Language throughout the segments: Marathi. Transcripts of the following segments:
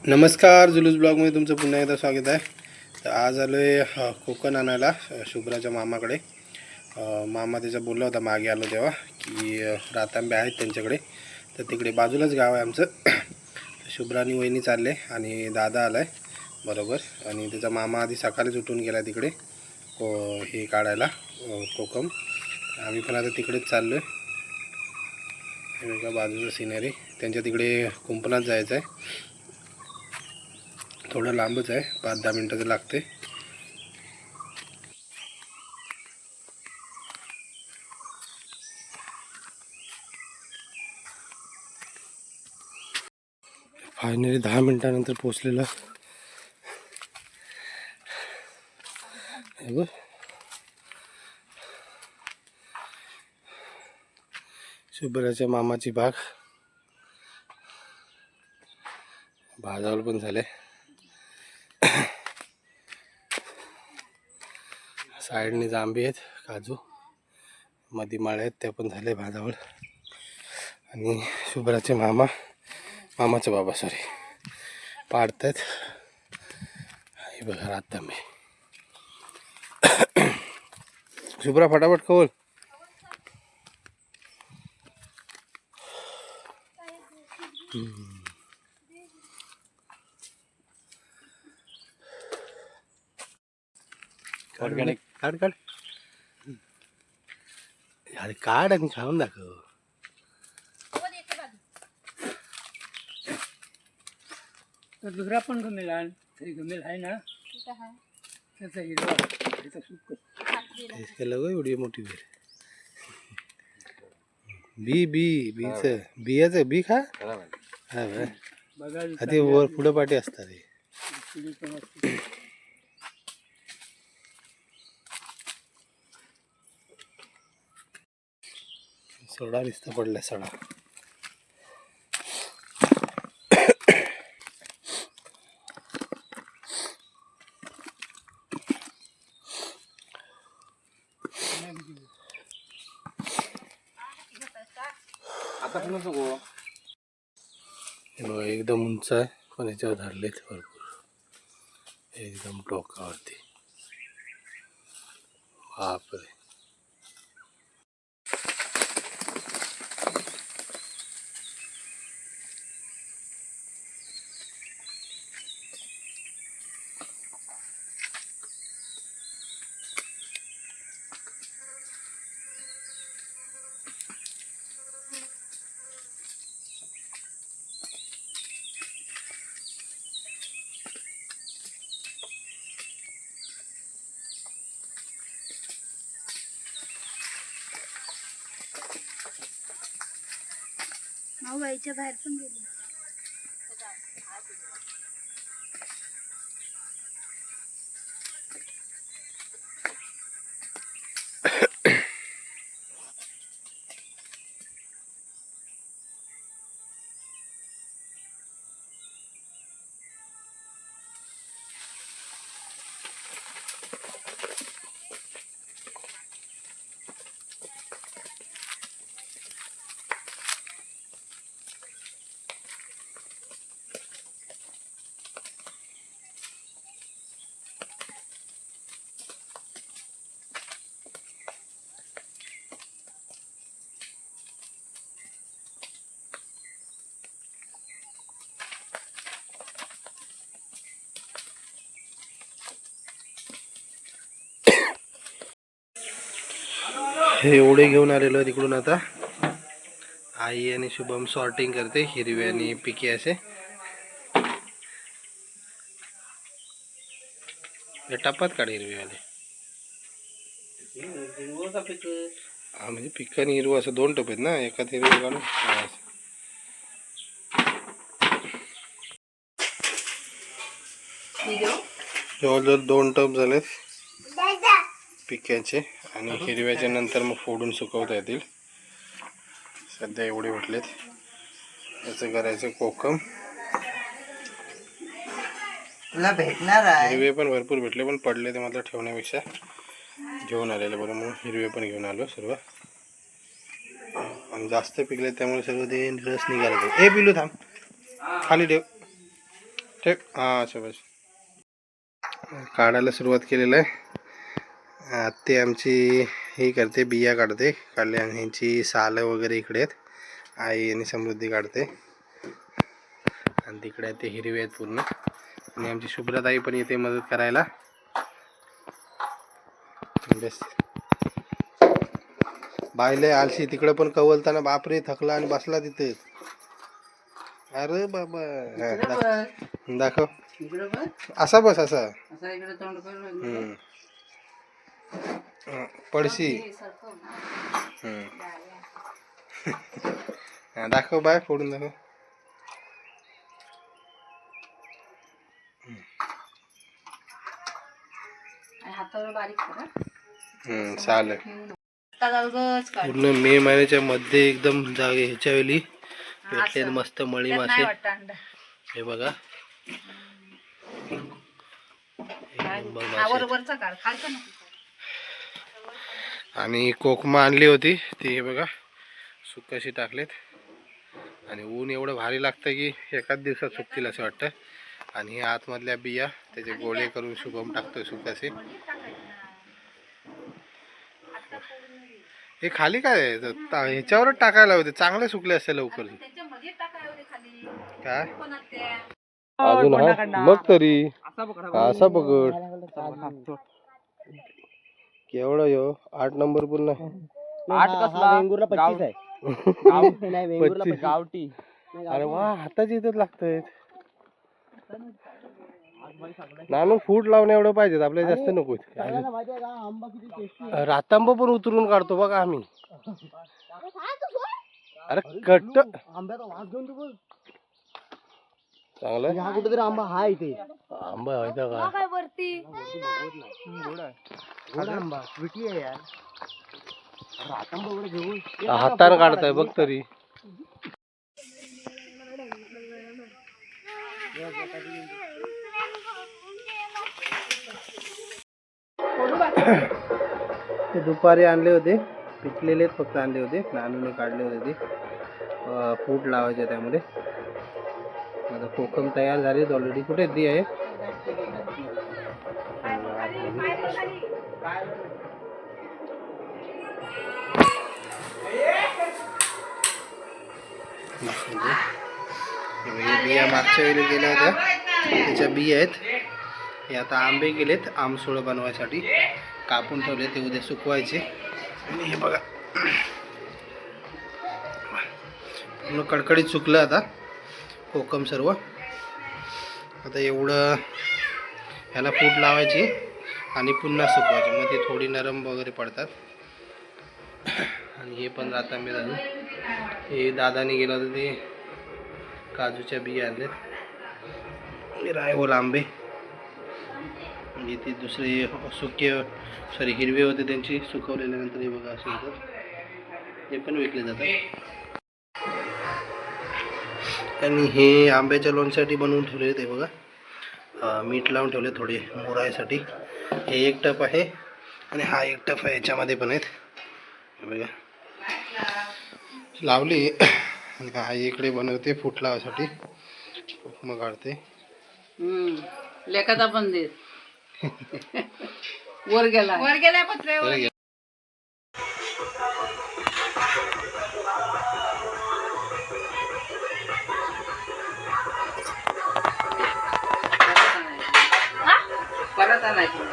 नमस्कार, जुलूस ब्लॉगमध्ये तुमचं पुन्हा एकदा स्वागत आहे. तर आज आलो आहे कोकण आणायला शुभ्राच्या मामाकडे. मामा त्याचा बोलला होता मागे आलो तेव्हा की रातांबे आहेत त्यांच्याकडे. तर तिकडे बाजूलाच गाव आहे आमचं. शुभ्रा आणि वहिनी चालले आणि दादा आला आहे बरोबर. आणि त्याचा मामा आधी सकाळीच उठून गेला तिकडे हे काढायला कोकम. आम्ही पण आता तिकडेच चाललो आहे. हे बघा बाजूचं सिनरी. त्यांच्या तिकडे कुंपणात जायचं आहे. थोडं लांबच आहे, 5-10 मिनटाचं लागते. फायनली 10 मिनटानंतर पोचलेलं. हे बघ, शुभ्राच्या मामाची बाग. भाजावल पण झाले. साईडने जांबी आहेत, काजू मध्ये माळे आहेत, त्या पण झाले भाजावळ. आणि शुभ्राचे मामाचे बाबा पाडतायत. हे बघा रातांबे. शुभ्रा फटाफट खोल. ऑर्गॅनिक काढ काढ. अरे काढ आणि खाऊन दाखव. दुसरा पण गमेल आहे ना, त्याचा हिरवा त्याचा सूप एवढी मोठी बेर. बियाचं बी खा. हा बघा. आधी वर पुढं पाठी असतात हे. सडा नुसता पडलाय सडा. आता पण नको. हे बघा एकदम उंच आहे, पण याच्यावर धरलेत भरपूर. एकदम टोकावरती. बापरे. माऊ बाईच्या बाहेर पण गेली. हे एवढे घेऊन आलेलो तिकडून. आता आई आणि शुभम सॉर्टिंग करते हिरवे आणि पिके असे. टपात काढ हिरवेवाले. हा म्हणजे पिक आणि हिरवं असं 2 टप आहेत ना, एकात हिरवे काढून. जवळजवळ 2 टप झालेत पिक्याचे. आणि हिरव्याच्या नंतर मग फोडून सुकवता येतील. सध्या एवढे भेटलेत. याचं करायचं कोकम. तुला भेटणार आहे. हिरवे पण भरपूर भेटले, पण पडले ते मात्र ठेवण्यापेक्षा घेऊन आलेले बरं. म्हणून हिरवे पण घेऊन आलो सर्व. आणि जास्त पिकले त्यामुळे सर्व ते रस निघाला. ए पिलू थांब, खाली ठेव. ठीक हां शाबास. काढायला सुरुवात केलेलं आहे. ते आमची ही करते, बिया काढते. काढल्या आणि ह्यांची सालं वगैरे इकडे आहेत. आई आणि समृद्धी काढते आणि तिकडे ते हिरवे आहेत पूर्ण. आणि आमची शुभ्रताई पण येते मदत करायला. बेस बायले आलशी तिकडे पण कवलताना बापरे थकला आणि बसला तिथे. अरे बाबा दाखव असा बस असा पडशी. दाखव बाय फोडून दाखव. चालेल. पूर्ण मे महिन्याच्या मध्ये एकदम जागे ह्याच्या वेळी भेटले मस्त मळी मासे. हे बघा आणि कोकमा आणली होती ती. हे बघा सुक्काशी टाकलेत. आणि ऊन एवढं भारी लागतं की एकाच दिवसात सुकतील असं वाटतं. आणि हे आतमधल्या बिया त्याचे गोळे करून शुभम टाकतोय सुक्काशी. हे खाली काय ह्याच्यावरच टाकायला होते, चांगले सुकले असते लवकर. काय अजून हा बघ तरी असा पकड केवढा यो 8 नंबर पूर्ण. 8 कसला वेंगुर्ला 25 आहे. नाही वेंगुर्ला 25 गावठी. अरे वा हाताची इथं लागतंय. नानू फूट लावणे एवढं पाहिजे आपल्याला, जास्त नको. रातांब पण उतरून काढतो बघा आम्ही. अरे कट्ट आंब्याचा वास घेऊन तू बघ. चांगलं हा कुठेतरी आंबा हा इथे. आंबा व्हायचा का काय वरती गोड आंबा विटी आहे यार. रातांबा वगैरे घेऊन हाताने काढताय बघ तरी. ते दुपारी आणले होते, पिकलेलेच फक्त आणले होते. नानूने काढले होते ते फूट लावायचे त्यामध्ये. आता कोकम तयार झाले ऑलरेडी. कुठे दी आहे बिया मागच्या वेळी गेल्या होत्या त्याच्या बिया आहेत. हे आता आंबे गेलेत आमसोळ बनवायसाठी कापून ठेवले, ते उद्या सुकवायचे. आणि हे बघा पूर्ण कडकडीत सुकलं आता कोकम सर्व. आता एवढं ह्याला फूट लावायची आणि पुन्हा सुकवायची, मग ते थोडी नरम वगैरे पडतात. आणि हे पण रातांबे झालं. हे दादाने गेलं होतं ते काजूच्या बिया आणल्यात. रायवल आंबे म्हणजे ते दुसरे सुके सॉरी हिरवे होते त्यांची सुकवलेल्यानंतर हे बघा असे होतात. हे पण विकले जातात. आणि हे आंब्याच्या लोणसाठी बनवून ठेवले ते बघा. मीठ लावून ठेवले थोडे मुरायसाठी. हे एक टप आहे आणि हा एक टप आहे. याच्यामध्ये पण आहेत बघा लावली. आणि हा इकडे बनवते फूट लावायसाठी. मग काढते लेखाचा पण दे. वर गेला पत्र्यावर. परत आणायचं.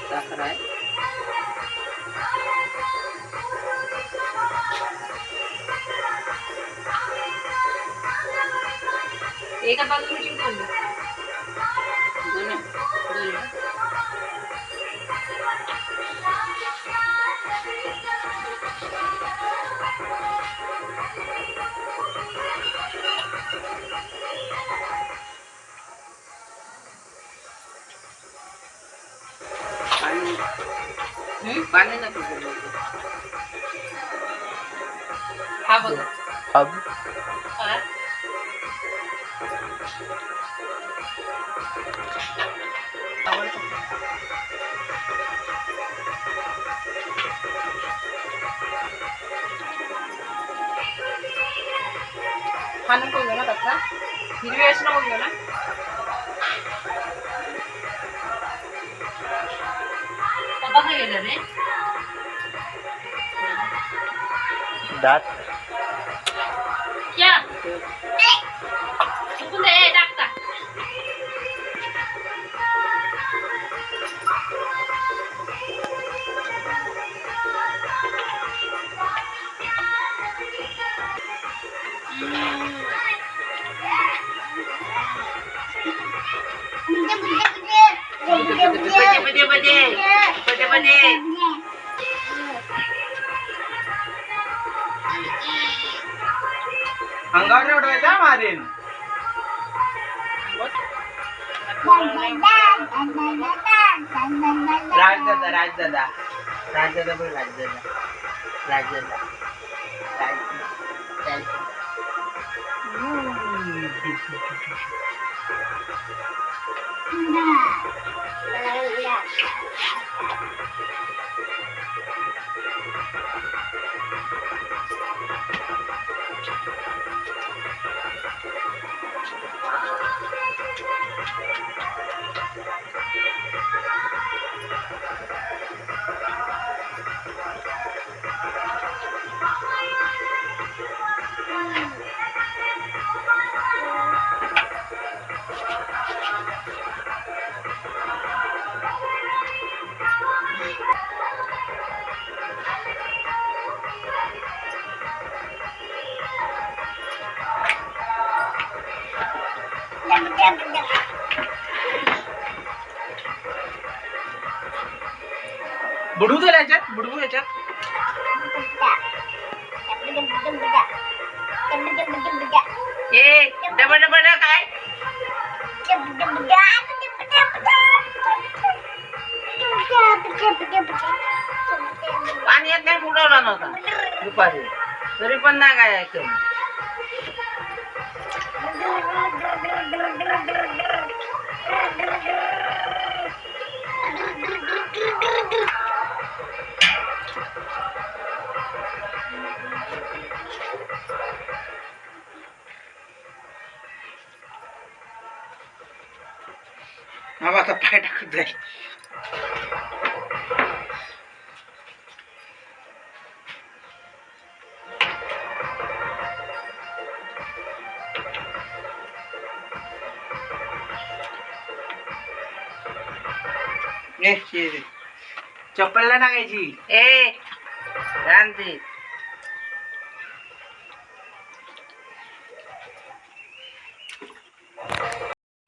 साखर आहे. एका बाजूला चिकन पाणी नको हा बघ हा नको घेऊ ना कच्चा हिरवी अशी नको घेऊ ना बघा गेलं रे दात क्या चुकून दे टाकता अंगावर उडवायचा मारेन राजदादा राजदादा राजदादा पण राजदादा राजदादा बुडवू दे याच्यात बुडवू याच्यात ए डबल डबल काय पाणी येत नाही बुडवला नव्हता दुपारी तरी पण नाही काय ऐकलं हा आता पाय टाकत जाईल चप्पल नाही टाकायची ए शांती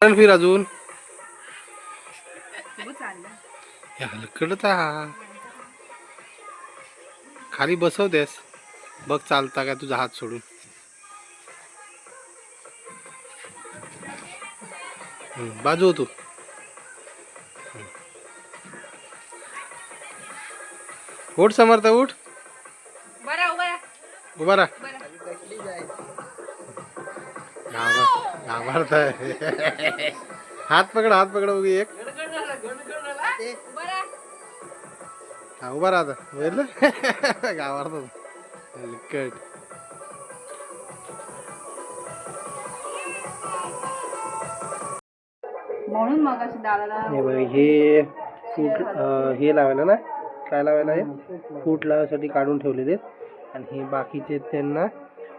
फिर अजून हलकडता खाली बसवतेस बघ चालता का तुझा हात सोडून बाजू तू उठ समर्थ उठ उभा राहा घाबरताय हात पकड उगी एक हा उभा राहा बघितलं घाबरतो लिकट म्हणून मग अशी दादाला हे फूट हे लावायला ना काय लावायला हे फूट लावायसाठी काढून ठेवलेले आणि हे बाकीचे त्यांना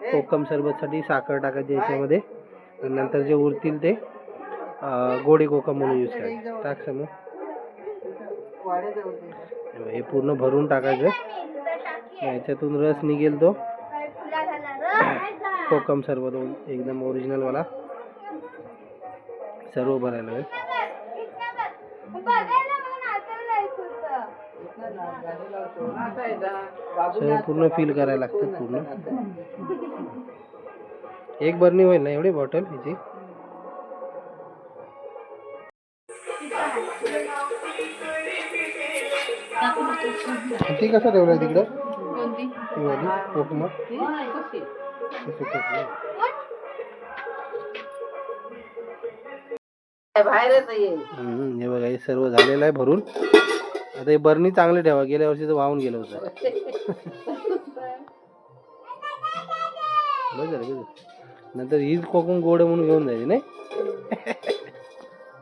कोकम सरबतसाठी साखर टाकायची याच्यामध्ये आणि नंतर जे उरतील ते गोडे कोकम म्हणून यूज करायचे टाक समोर हे पूर्ण भरून टाकायचं याच्यातून रस निघेल तो कोकम सरबत एकदम ओरिजिनल वाला सर्व भरायला लागेल. सर्व पूर्ण फिल करायला लागतं पूर्ण. एक बरणी होईल ना एवढी बॉटल ह्याची. ती कसं ठेवलं तिकडं ती वाली कोकमा हे बघा हे सर्व झालेलं आहे भरून. आता हे बरणी चांगली ठेवा, गेल्या वर्षी तर वाहून गेलं होतं. बस झालं. नंतर हीच कोकम गोड म्हणून घेऊन जायची नाही.